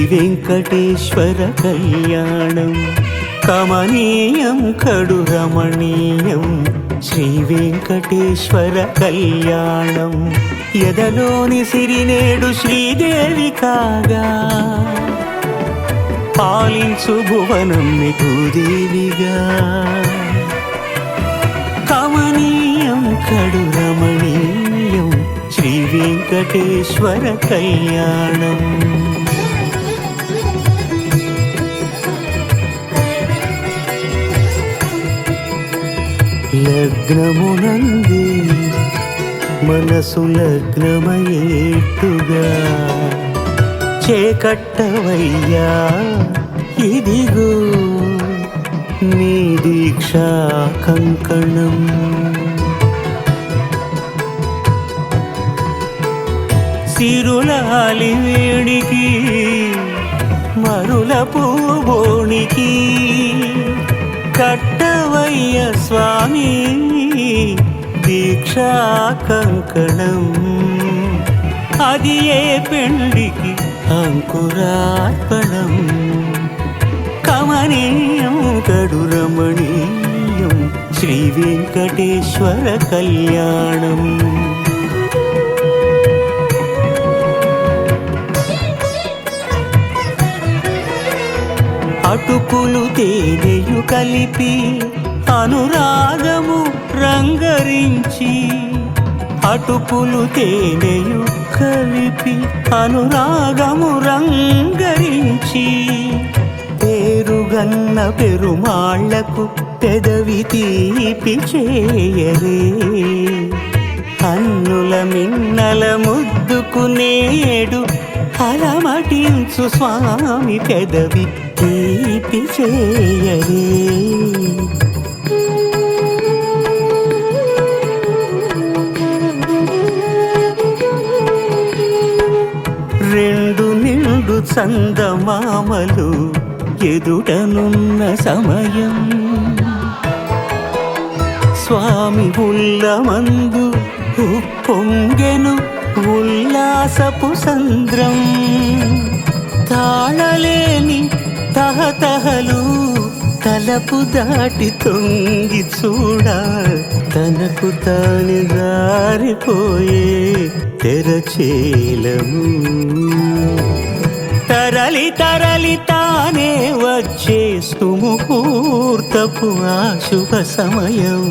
వెంకటేశ్వర కళ్యాణం కమనీయం కడు రమణీయం శ్రీ వెంకటేశ్వర కళ్యాణం ఎదలోని సిరినేడు శ్రీదేవి కాగా పాలించు భువనం భూదేవిగా కమనీయం కడు రమణీయం శ్రీ వెంకటేశ్వర కళ్యాణం లగ్నమునంది మనసు లగ్నమయేట్టుగా చేకట్టవయ్యా ఇదిగో నీ దీక్షా కంకణం సిరులాలి వేడికి మరుల పూబోనికి కట్టవయ్య స్వామి దీక్షా కంకణం అది ఏ పెండికి అంకురార్పణం కమనీయం కడు రమణీయం శ్రీ వెంకటేశ్వర కళ్యాణం అటుకులు తేనెయు కలిపి అనురాగము రంగరించి అటుకులు తేనెయు కలిపి అనురాగము రంగరించి పేరుగన్న పెరుమాళ్లకు పెదవి తీపి చేయరే అన్నుల మిన్నల ముద్దుకు నేడు అలమటించు స్వామి పెదవి తీపి చేయరే రెండు నిండు చందమామలు ఎదుటనున్న సమయం స్వామి ఉల్లమందు పొంగెను ఉల్లాసపు సంద్రం తాళలేని తహతహలు తలపు దాటి తొంగి చూడ తనకు తాను జారిపోయే తెరచేలము తరలి తరలి తానే వచ్చే సుముహూర్తపు ఆ శుభ సమయం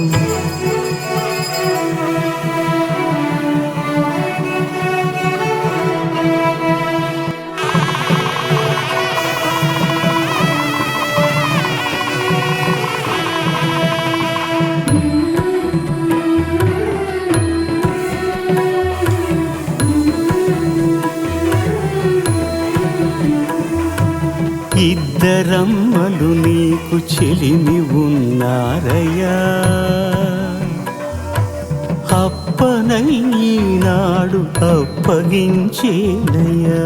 ఇద్దరమ్మలు నీకు చెలిమి ఉన్నారయ్యా అప్పనయ్యనాడు అప్పగించేనయ్యా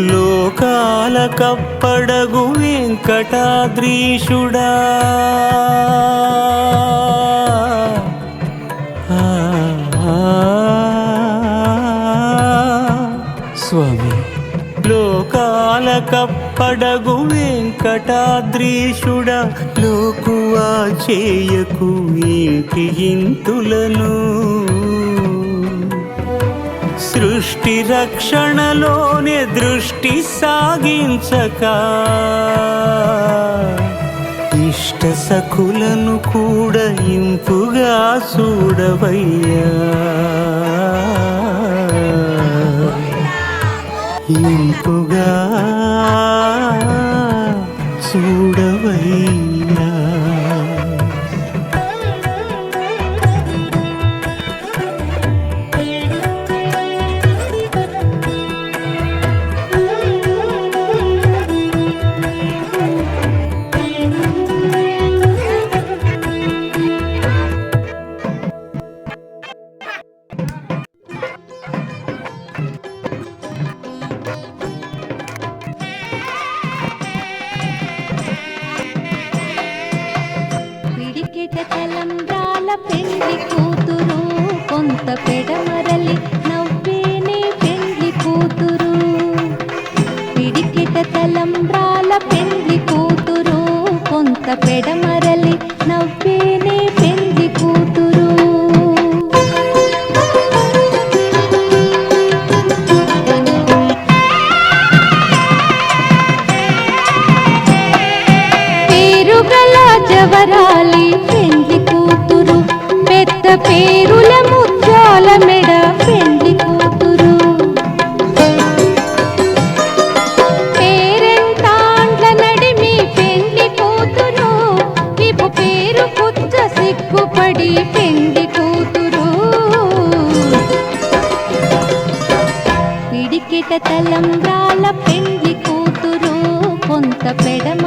లోకాల కప్పడగు వెంకటాద్రీషుడా స్వామి లోకాల కప్పడగు వెంకటాద్రీషుడ లోకువా చేయకు ఇంటి ఇంతులను సృష్టి రక్షణలోనే దృష్టి సాగించక ఇష్ట సఖులను కూడా ఇంపుగా చూడవయ్యా ఇంపుగా చూడవయ్యా తలంబ్రాల పెండ్లి కూతురు కొంత పెడమ